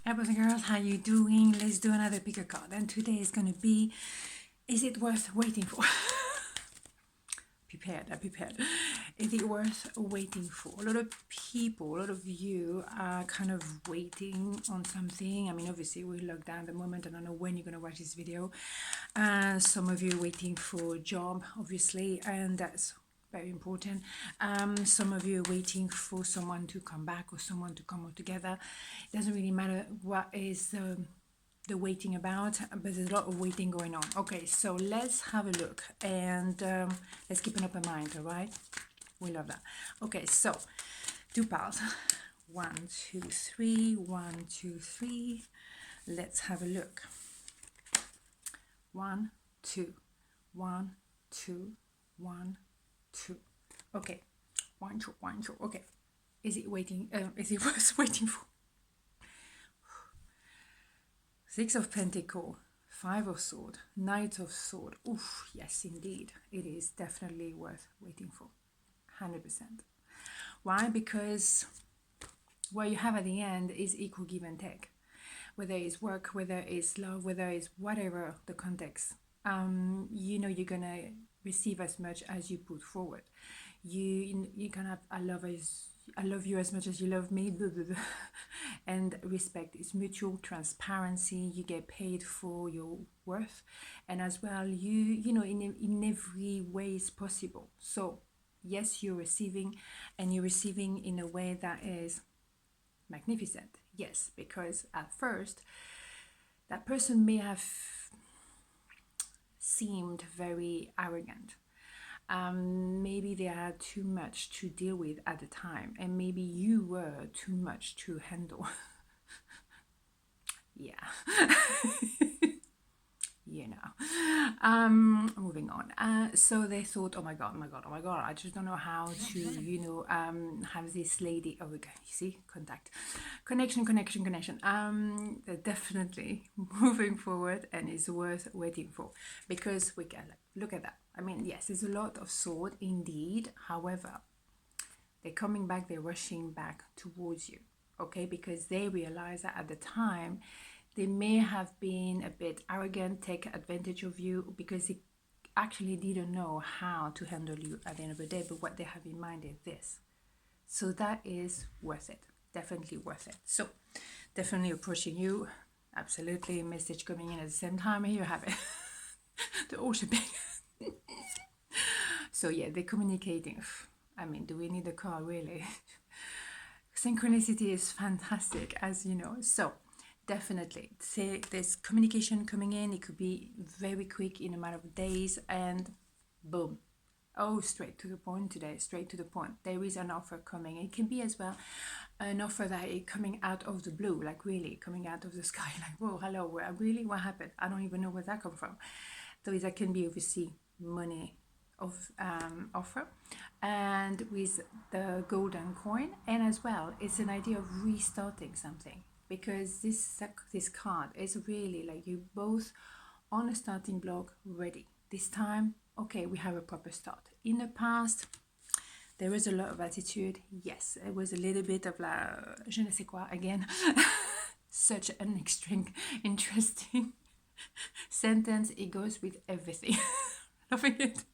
Hey boys and girls, how you doing? Let's do another pick a card. And today is going to be, is it worth waiting for? I'm prepared. Is it worth waiting for? A lot of people, a lot of you are kind of waiting on something. I mean, obviously we're locked down at the moment. I don't know when you're going to watch this video. Some of you are waiting for a job, obviously, and that's very important. Some of you are waiting for someone to come back or someone to come all together. It doesn't really matter what is the waiting about, but there's a lot of waiting going on. Okay, so let's have a look and let's keep an open mind. All right, we love that. Okay, so two piles, 1 2 3, 1 2 3. Let's have a look. 1 2 1 2 1 2. Okay, 1 2 1 2. Okay, is it waiting? Is it worth waiting for? 6 of Pentacles, 5 of Swords, Knight of Swords. Oof, yes, indeed. It is definitely worth waiting for. 100%. Why? Because what you have at the end is equal give and take. Whether it's work, whether it's love, whether it's whatever the context. You know you're going to receive as much as you put forward. You can have I love you as much as you love me, blah, blah, blah. And respect is mutual. Transparency, you get paid for your worth, and as well you know in every way is possible. So yes, you're receiving, and you're receiving in a way that is magnificent. Yes, because at first that person may have seemed very arrogant. Maybe they had too much to deal with at the time, and maybe you were too much to handle. Yeah. You know. Moving on. So they thought, oh my god, I just don't know how to have this lady. Oh, okay, you see, connection. They're definitely moving forward, and it's worth waiting for, because we can look at that. I mean, yes, there's a lot of sword indeed. However, they're coming back, they're rushing back towards you, okay? Because they realize that at the time, they may have been a bit arrogant, take advantage of you, because they actually didn't know how to handle you at the end of the day. But what they have in mind is this. So that is worth it. Definitely worth it. So definitely approaching you. Absolutely. Message coming in at the same time. Here you have it. The ocean bag. So yeah, they're communicating. I mean, do we need a car really? Synchronicity is fantastic, as you know. So definitely say there's communication coming in. It could be very quick, in a matter of days, and boom. Oh, straight to the point today, straight to the point. There is an offer coming. It can be as well an offer that is coming out of the blue, like really coming out of the sky, like, whoa, hello, really, what happened? I don't even know where that come from. Those that can be obviously money of offer, and with the golden coin, and as well it's an idea of restarting something, because this card is really like you both on a starting block, ready. This time, okay, we have a proper start. In the past, there was a lot of attitude. Yes, it was a little bit of la je ne sais quoi again. Such an interesting sentence. It goes with everything. Loving it.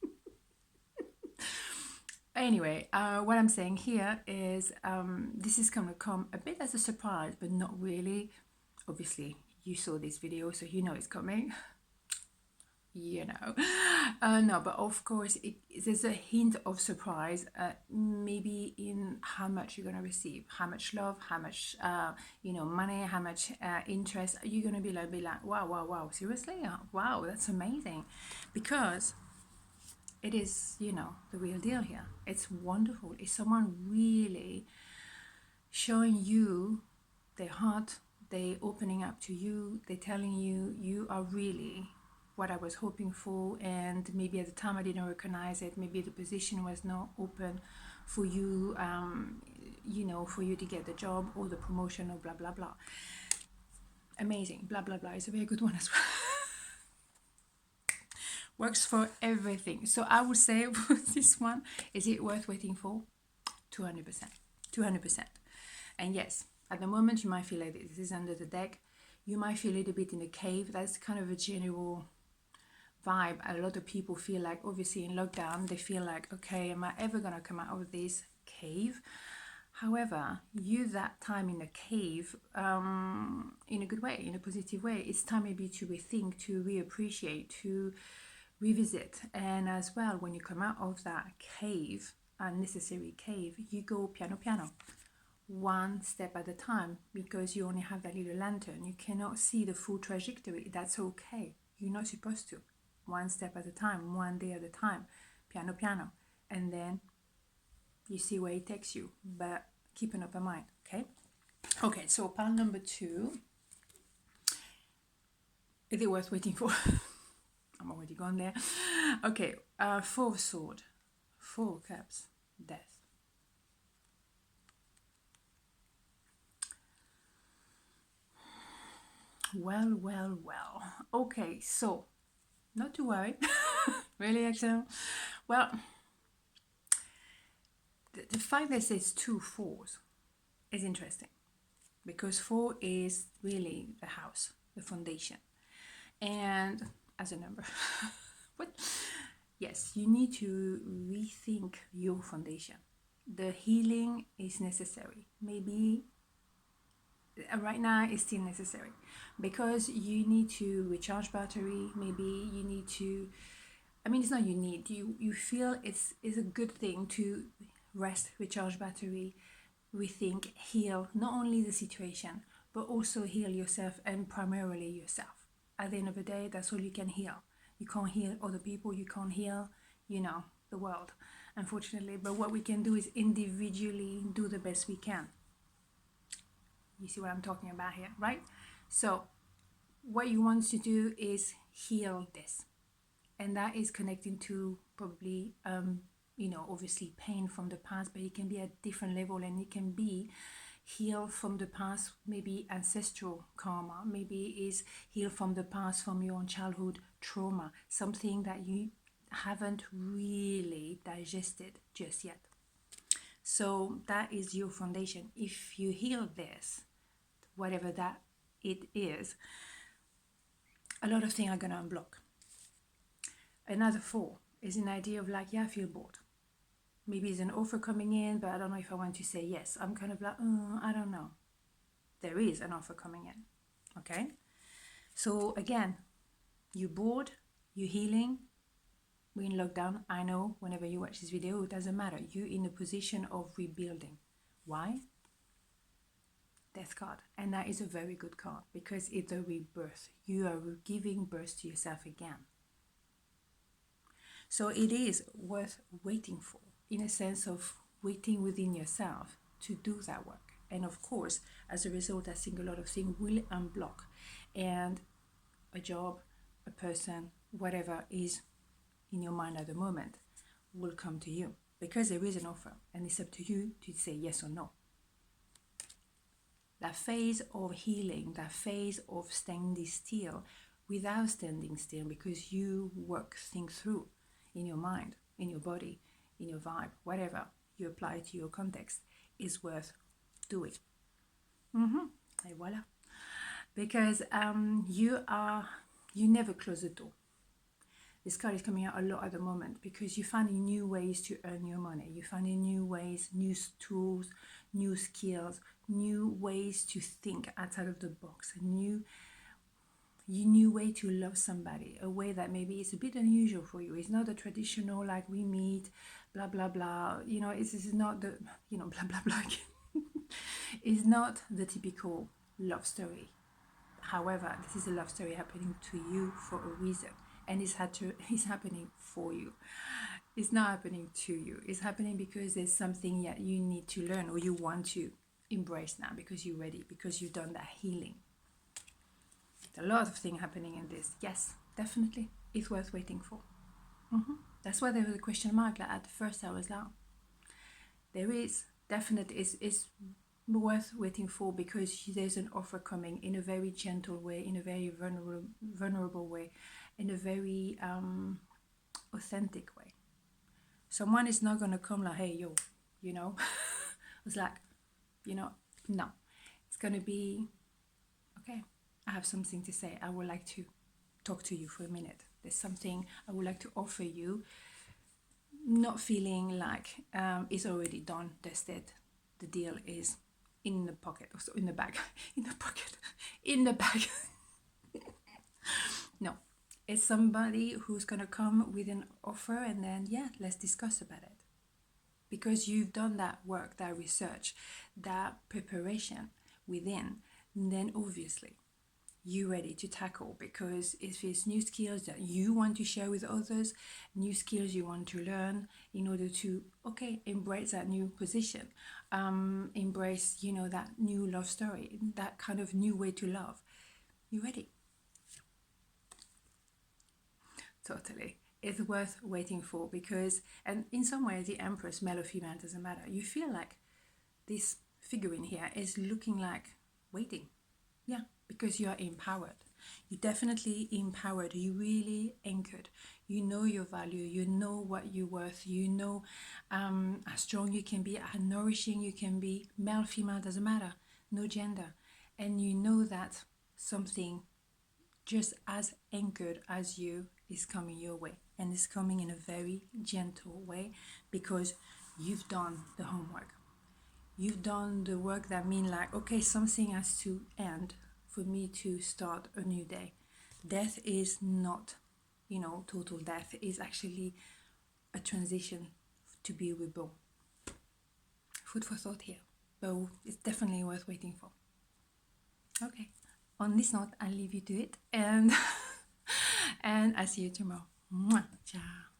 Anyway, what I'm saying here is this is going to come a bit as a surprise, but not really. Obviously, you saw this video, so you know it's coming. You know. No, but of course, there's a hint of surprise, maybe in how much you're going to receive, how much love, how much, money, how much interest. You're going to be like, wow, seriously? Wow, that's amazing. Because it is, the real deal here. It's wonderful. It's someone really showing you their heart. They're opening up to you. They're telling you, you are really what I was hoping for. And maybe at the time I didn't recognize it. Maybe the position was not open for you, for you to get the job or the promotion or blah, blah, blah. Amazing. Blah, blah, blah. It's a very good one as well. Works for everything. So I would say this one, is it worth waiting for? 200%. And yes, At the moment, you might feel like this is under the deck. You might feel a little bit in a cave. That's kind of a general vibe. A lot of people feel like, obviously in lockdown, they feel like, okay, am I ever going to come out of this cave? However, use that time in a cave in a good way, in a positive way. It's time maybe to rethink, to reappreciate, to revisit. And as well, when you come out of that cave, unnecessary cave, you go piano piano, one step at a time, because you only have that little lantern. You cannot see the full trajectory. That's okay. You're not supposed to. One step at a time, one day at a time, piano piano. And then you see where it takes you, but keep an open mind, okay? Okay, so pile number 2. Is it worth waiting for? I'm already gone there. Okay, 4 of Swords, 4 of Cups, Death. Well. Okay, so not to worry. Really, Axelle? Well, the fact that it says 2 4s is interesting, because 4 is really the house, the foundation, and as a number. What? Yes, you need to rethink your foundation. The healing is necessary. Maybe right now it's still necessary, because you need to recharge battery. Maybe you need to, I mean, it's not you need, you feel it's a good thing to rest, recharge battery, rethink, heal not only the situation, but also heal yourself, and primarily yourself. At the end of the day, that's all you can heal. You can't heal other people, you can't heal, the world, unfortunately. But what we can do is individually do the best we can. You see what I'm talking about here, right? So what you want to do is heal this. And that is connecting to probably, obviously pain from the past, but it can be at different level, and it can be heal from the past, maybe ancestral karma, maybe is heal from the past, from your own childhood trauma, something that you haven't really digested just yet. So that is your foundation. If you heal this, whatever that it is, a lot of things are going to unblock. Another 4 is an idea of like, yeah, I feel bored. Maybe it's an offer coming in, but I don't know if I want to say yes. I'm kind of like, I don't know. There is an offer coming in, okay? So again, you're bored, you're healing, we're in lockdown. I know whenever you watch this video, it doesn't matter. You're in a position of rebuilding. Why? Death card. And that is a very good card, because it's a rebirth. You are giving birth to yourself again. So it is worth waiting for, in a sense of waiting within yourself to do that work. And of course, as a result, I think a lot of things will unblock, and a job, a person, whatever is in your mind at the moment will come to you, because there is an offer, and it's up to you to say yes or no. That phase of healing, that phase of standing still without standing still, because you work things through in your mind, in your body, in your vibe, whatever you apply to your context, is worth doing. Et voilà. Because you never close the door. This card is coming out a lot at the moment, because you're finding new ways to earn your money. You're finding new ways, new tools, new skills, new ways to think outside of the box, a new way to love somebody, a way that maybe is a bit unusual for you. It's not the traditional, like, we meet, blah, blah, blah. This is not the, blah, blah, blah. It's not the typical love story. However, this is a love story happening to you for a reason. And it's happening for you. It's not happening to you. It's happening because there's something that you need to learn, or you want to embrace now, because you're ready, because you've done that healing. A lot of things happening in this. Yes, definitely. It's worth waiting for. That's why there was a question mark. Like, at first I was like, there is definitely, it's worth waiting for, because there's an offer coming in a very gentle way, in a very vulnerable way, in a very authentic way. Someone is not going to come like, hey, yo, it's like, no. going to be, okay, I have something to say. I would like to talk to you for a minute. There's something I would like to offer you, not feeling like it's already done, dusted. The deal is in the pocket, or so in the bag, in the pocket, in the bag. No, it's somebody who's going to come with an offer, and then, yeah, let's discuss about it. Because you've done that work, that research, that preparation within, then obviously you're ready to tackle, because if it's new skills that you want to share with others, new skills you want to learn in order to, okay, embrace that new position, embrace, you know, that new love story, that kind of new way to love, you're ready. Totally. It's worth waiting for, because, and in some ways, the Empress, male or female, doesn't matter. You feel like this figurine here is looking like waiting. Yeah, because you are empowered. You're definitely empowered. You're really anchored. You know your value. You know what you're worth. You know how strong you can be, how nourishing you can be. Male, female, doesn't matter. No gender. And you know that something just as anchored as you is coming your way, and it's coming in a very gentle way, because you've done the homework. You've done the work that means, like, okay, something has to end for me to start a new day. Death is not, you know, total death. Is actually a transition to be reborn. Food for thought here, but it's definitely worth waiting for. Okay, on this note, I'll leave you to it, and and I'll see you tomorrow. Mwah. Ciao.